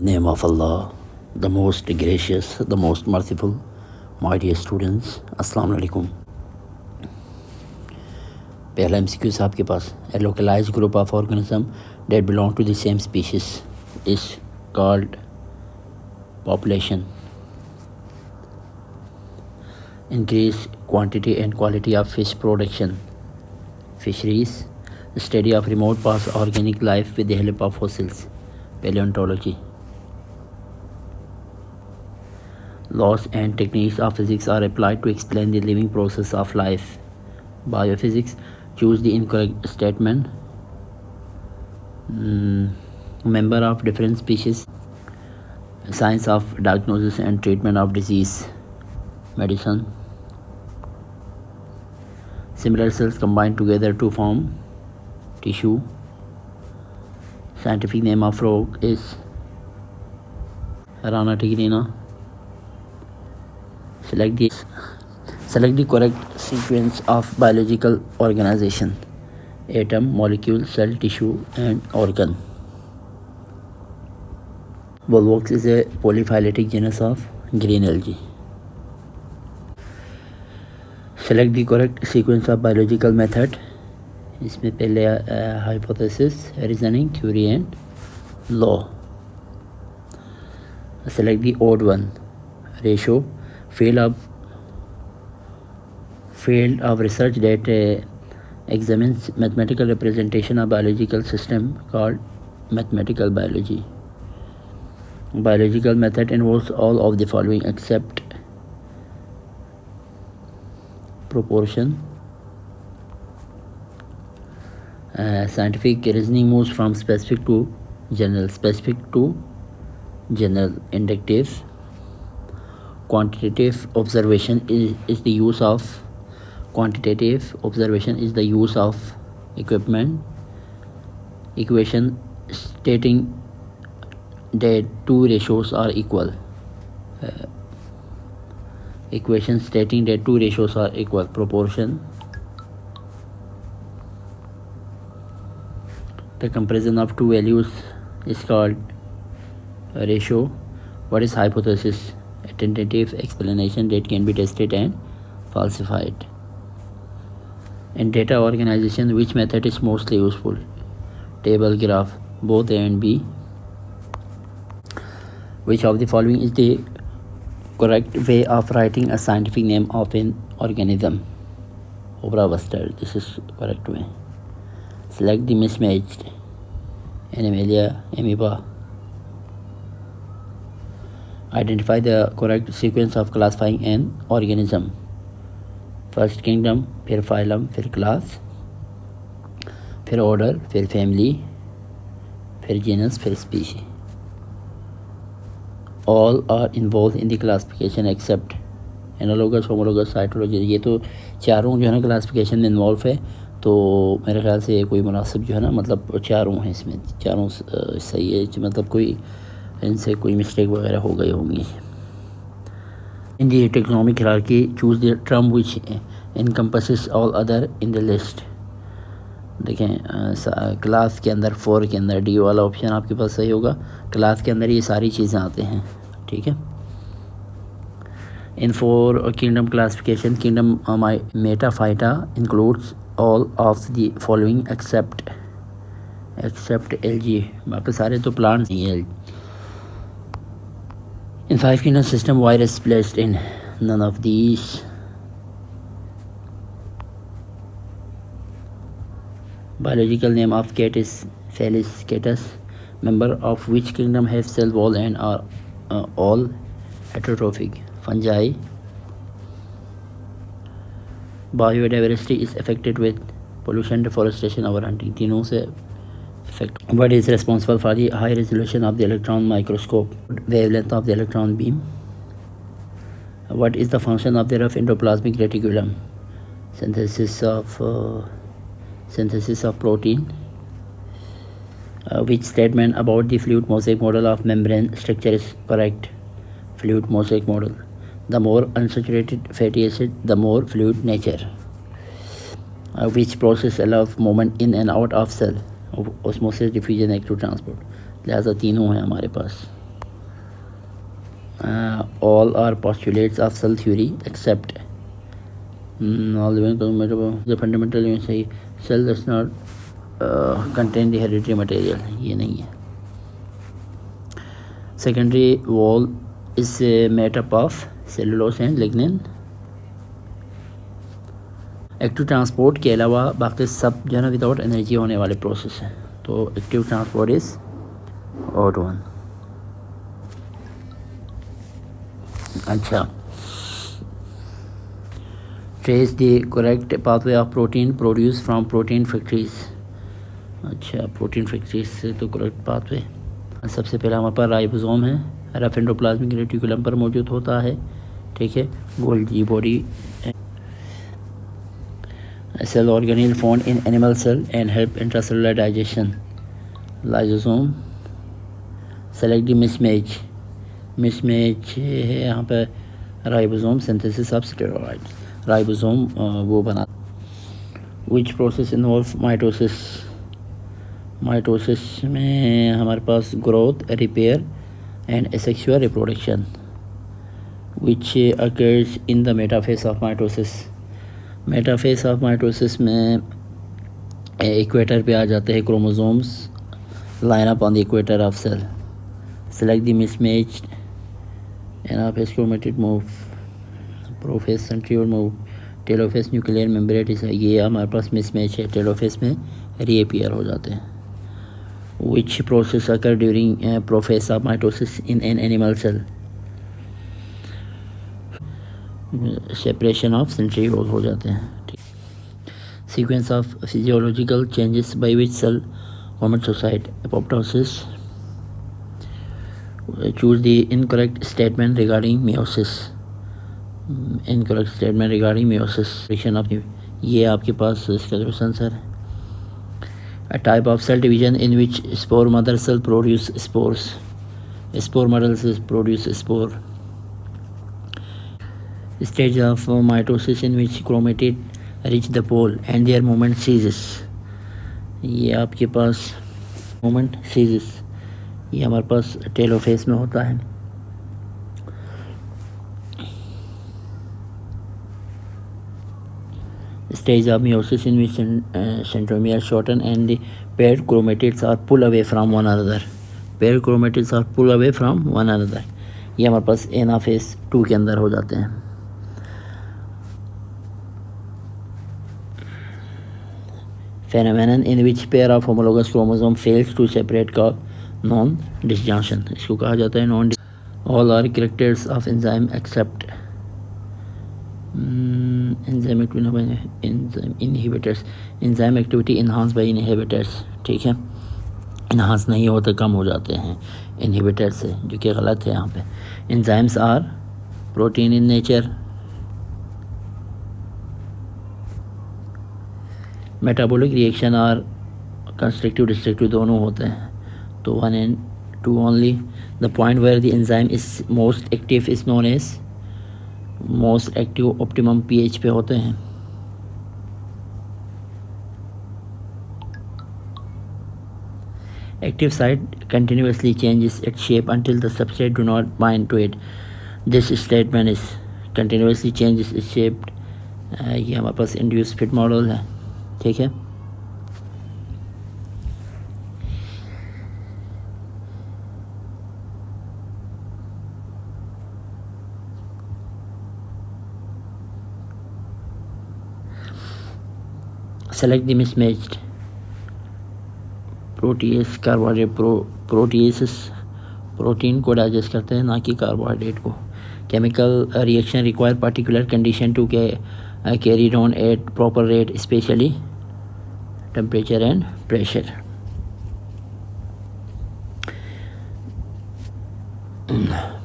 Name of Allah, the most gracious, the most merciful. My dear students, अस्सलाम वालेकुम. पहला MCQ है आपके पास. A localized group of organism that belong to the same species is called population. Increase quantity and quality of fish production. Fisheries, the study of remote past organic life with the help of fossils. Paleontology. Laws and techniques of physics are applied to explain the living process of life. Biophysics, choose the incorrect statement. Member of different species. Science of diagnosis and treatment of disease. Medicine. Similar cells combine together to form tissue. Scientific name of frog is Rana tigrina. Select the correct sequence of biological organization: atom, molecule, cell, tissue, and organ. Volvox is a polyphyletic genus of green algae. Select the correct sequence of biological method. इसमें पहले hypothesis, reasoning, theory, and law. Select the odd one. Ratio, field of research that examines mathematical representation of biological system called mathematical biology. Biological method involves all of the following except proportion. Scientific reasoning moves from specific to general. Inductive. Quantitative observation is the use of equipment. Equation stating that two ratios are equal. Proportion, the comparison of two values is called a ratio. What is hypothesis? A tentative explanation that can be tested and falsified. In data organization, which method is mostly useful? Table, graph, both A and B. Which of the following is the correct way of writing a scientific name of an organism? Obrabustard. This is correct way. Select the mismatched. Animalia, amoeba. Identify the correct sequence of classifying an organism. First kingdom, फिर phylum, फिर class, फिर order, फिर family, फिर genus, फिर species. All are involved in the classification except analogous, homologous, cytology. ये तो चारों जो है ना क्लासिफिकेशन में इन्वॉल्व है, तो मेरे ख्याल से कोई मुनासिब जो है ना, मतलब चारों हैं इसमें, चारों सही है, मतलब कोई इनसे कोई मिस्टेक वगैरह हो गई होंगी. In the taxonomic hierarchy, choose the term which encompasses all other in the list. देखें क्लास के अंदर 4 के अंदर डी वाला ऑप्शन आपके पास सही होगा. क्लास के अंदर ये सारी चीज़ें आते हैं, ठीक है. In 4 kingdom classification, kingdom Metaphyta includes all of the following except algae. बाकी सारे तो प्लांट्स ही हैं. In 5 kingdom system, virus placed in none of these. Biological name of cat is Felis catus. Member of which kingdom have cell wall and are all heterotrophic? Fungi. Biodiversity is affected with pollution, deforestation, overhunting. तीनों से effect. What is responsible for the high resolution of the electron microscope? Wavelength of the electron beam. What is the function of the rough endoplasmic reticulum? Synthesis of protein. Which statement about the fluid mosaic model of membrane structure is correct? Fluid mosaic model. The more unsaturated fatty acid, the more fluid nature. Which process allows movement in and out of cell? Osmosis, diffusion, active transport. लिहाजा तीनों हैं हमारे पास. all are postulates of cell theory except all the fundamental you say cell does not contain the hereditary material. ये नहीं है. Secondary wall is made up of cellulose and lignin. Active transport के अलावा बाकी सब जो है ना विदाउट एनर्जी होने वाले प्रोसेस हैं. तो active transport is odd one. अच्छा, trace the correct pathway of protein produce from protein factories. अच्छा, प्रोटीन फैक्ट्रीज से तो करेक्ट पाथवे सबसे पहला हमारे पास राइबोसोम है, रफ एंडोप्लाज्मिक रेटिकुलम पर मौजूद होता है. ठीक है, Golgi body cell organelle found in animal cell and help intracellular digestion. Lysosome select the mismatch है यहाँ पे ribosome synthesis of steroids. Ribosome वो बना. Which process involve mitosis. Mitosis में हमारे पास growth, repair and asexual reproduction which occurs in the metaphase of mitosis. Metaphase of mitosis में equator पे आ जाते हैं chromosomes line up on the equator of cell. Select the mismatched anaphase chromatid move, prophase centriole move, telophase nuclear membrane. ये हमारे पास mismatch है, telophase में रीअपीयर हो जाते हैं. Which process occur during prophase of mitosis in an animal cell. Separation of centriole हो जाते हैं. Sequence of physiological changes by which cell homocyte apoptosis. Choose the incorrect statement regarding meiosis. Incorrect statement regarding meiosis of ये आपके पास इसका answer है. A type of cell division in which spore mother cell produce spores. Spore mother cell produce spore. Stage of mitosis in which chromatid reach the pole and their movement ceases. ये आपके पास movement ceases, ये हमारे पास telophase में होता है. Stage of meiosis in which centromere shorten and the paired chromatids are pulled away from one another. Paired chromatids are pulled away from one another. ये हमारे पास anaphase 2 के अंदर हो जाते हैं. Phenomenon in which pair of homologous chromosome fails to separate का non disjunction. इसको कहा जाता है non. All are characters of enzyme except enzyme inhibitors. Enzyme activity enhanced by inhibitors. ठीक है, enhance नहीं होते, कम हो जाते हैं inhibitor से, जो कि गलत है यहाँ पे. Enzymes are protein in nature. Metabolic reaction और कंस्ट्रक्टिव डिस्ट्रक्टिव दोनों होते हैं. तो 1 and 2 only. The point where the enzyme is most active is known as most active. Optimum pH पे होते हैं. Active site continuously changes its shape until the substrate do not bind to it. This statement is continuously changes its shape. ये हमारे पास induce fit model है. ठीक है, select the mismatched. Protease carbohydrate. Protease protein को digest करते हैं, ना कि कार्बोहाइड्रेट को. Chemical reaction require particular condition to carried on at proper rate, especially temperature and pressure.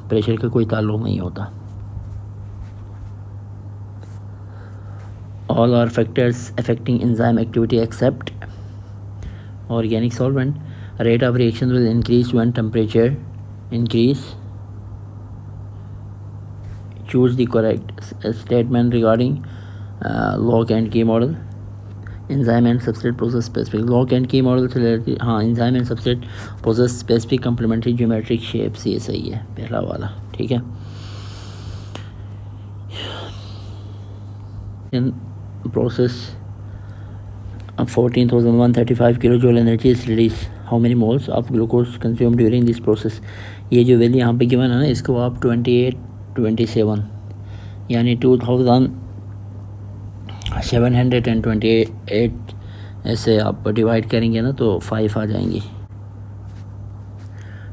Pressure का कोई ताल्लुक नहीं होता. All are factors affecting enzyme activity except organic solvent. Rate of reaction will increase when temperature increase. Choose the correct statement regarding lock and key model. Enzyme and substrate process specific lock and की model similarity, हाँ enzyme and substrate process specific complementary geometric shapes, ये सही है पहला वाला, ठीक है। In process 14,135 kilojoule energy is release, how many moles of glucose consume during this process. ये जो वैल्यू यहाँ पे गिवन है ना, इसको आप 28, 27 यानी 2728 ऐसे आप डिवाइड करेंगे ना तो 5 आ जाएंगी।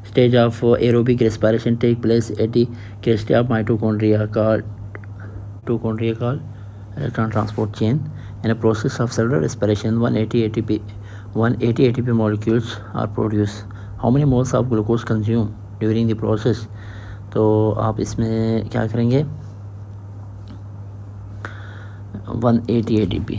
Stage of aerobic respiration take place at the crest of mitochondria called electron transport chain. In a process of cellular respiration 180 ATP molecules are produced. How many moles of glucose consumed during the process? तो आप इसमें क्या करेंगे, 180 ATP।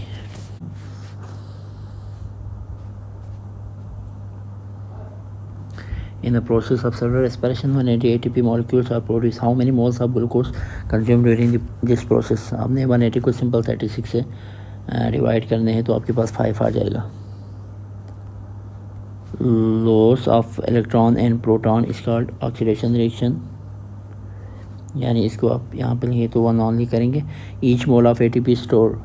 In the process of cellular respiration 180 ATP molecules are produced. How many moles of glucose consumed during this process? आपने 180 को simple 36 से divide करने हैं तो आपके पास 5 आ जाएगा। Loss of electron and proton is called oxidation reaction, यानी इसको आप यहाँ पर लिखे तो 1 ऑनली करेंगे। Each mole of ATP store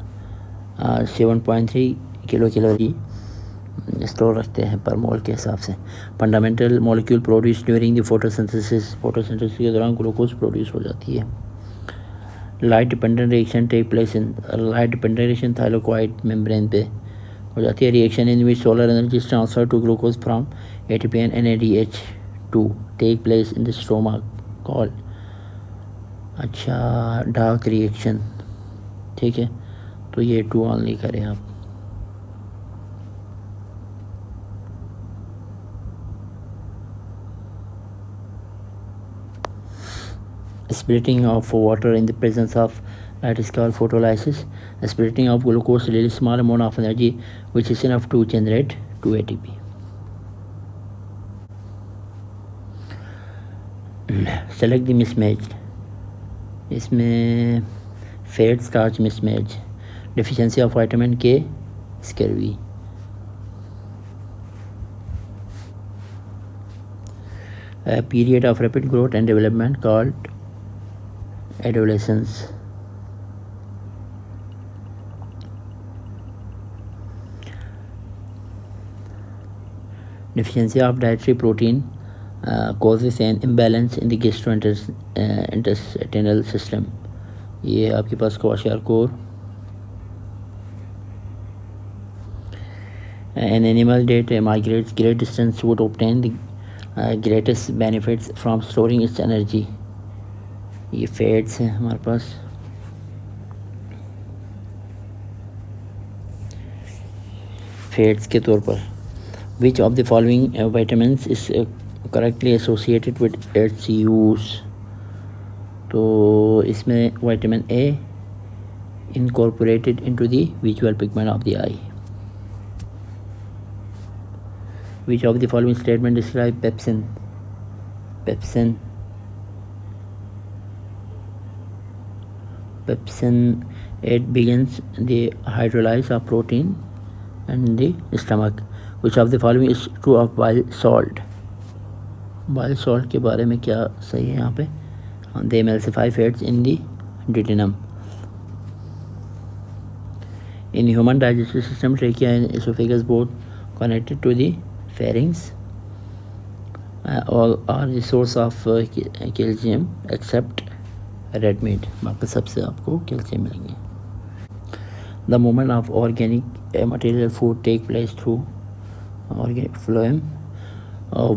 7.3 kilo calorie store रखते हैं पर मोल के हिसाब से। Fundamental molecule produce during the photosynthesis के दौरान ग्लूकोज प्रोड्यूस हो जाती है। Light dependent reaction take place in, light dependent reaction thylakoid membrane पे हो जाती है। Reaction in which solar energy is transfer to glucose from ATP and NADH2 take place in the stoma called, अच्छा dark reaction, ठीक है। तो ये 2 only करें आप। Splitting of water in the presence of light is called photolysis. Splitting of glucose releases small amount of energy which is enough to generate 2 ATP. Select the mismatch. इसमें fat starch mismatch, deficiency of vitamin K, scurvy. A period of rapid growth and development called adolescence. Deficiency of dietary protein causes an imbalance in the gastrointestinal system. ये आपके पास क्वाशियारकोर। An animal that migrates great distance would obtain the greatest benefits from storing its energy. ये fats हैं हमारे पास। Fats के तौर पर which of the following vitamins is correctly associated with its use, तो इसमें vitamin A incorporated into the visual pigment of the eye. Which of the following statement describe pepsin? Pepsin, it begins the hydrolysis of protein in the stomach. Which of the following is true of bile salt? Bile salt के बारे में क्या सही है यहाँ पे? They emulsify fats in the duodenum. In human digestive system, trachea and esophagus both connected to the pharynx. All are the source of calcium except red meat. बाकी सबसे आपको कैल्शियम मिलेंगे. The movement of organic material food take place through organic phloem.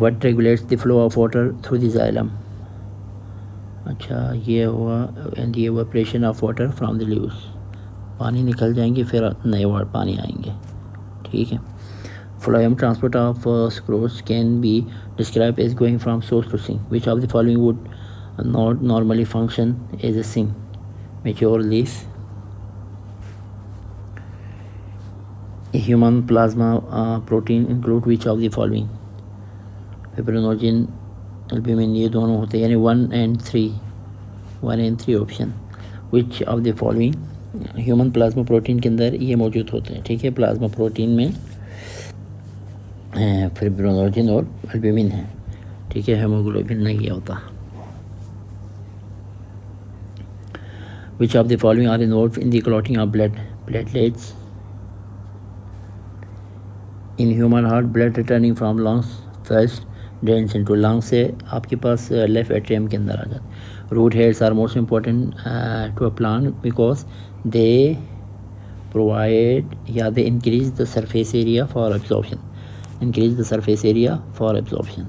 What regulates the flow of water through the xylem? अच्छा ये हुआ and the evaporation of water from the leaves. पानी निकल जाएंगे फिर नए पानी आएंगे, ठीक है। Phloem transport of sucrose can be described as going from source to sink. Which of the following would not normally function as a sink? Mature leaf. A human plasma protein include which of the following? Fibrinogen, albumin, ये दोनों होते हैं यानी 1 and 3 option. Which of the following human plasma protein के अंदर ये मौजूद होते हैं, ठीक है। प्लाज्मा प्रोटीन में फिब्रिनोजन और एल्ब्यूमिन है, ठीक है, हेमोग्लोबिन नहीं होता। Which of the following are involved in the clotting of blood? Platelets. In human heart, blood returning from lungs first drains into lungs से आपके पास लेफ्ट एट्रियम के अंदर आ जाता है। Root hairs are most important to a plant because they provide या they increase the surface area for absorption, increase the surface area for absorption.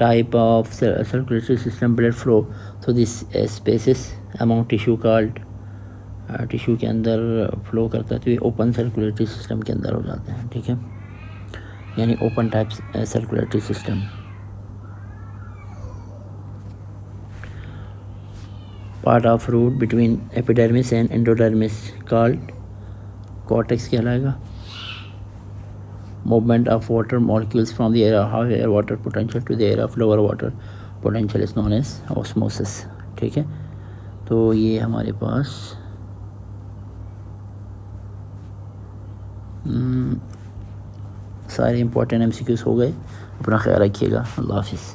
Type of circulatory system, blood flow through this spaces among tissue called tissue के अंदर flow करता है तो ये open circulatory system के अंदर हो जाते हैं, ठीक है, यानी open type circulatory system. Part of root between epidermis and endodermis called cortex कहलाएगा। Movement of water molecules from the higher water potential to the area of lower water potential is known as osmosis, ठीक है। तो ये हमारे पास सारे important MCQs हो गए। अपना ख्याल रखिएगा। अल्लाह हाफिज़।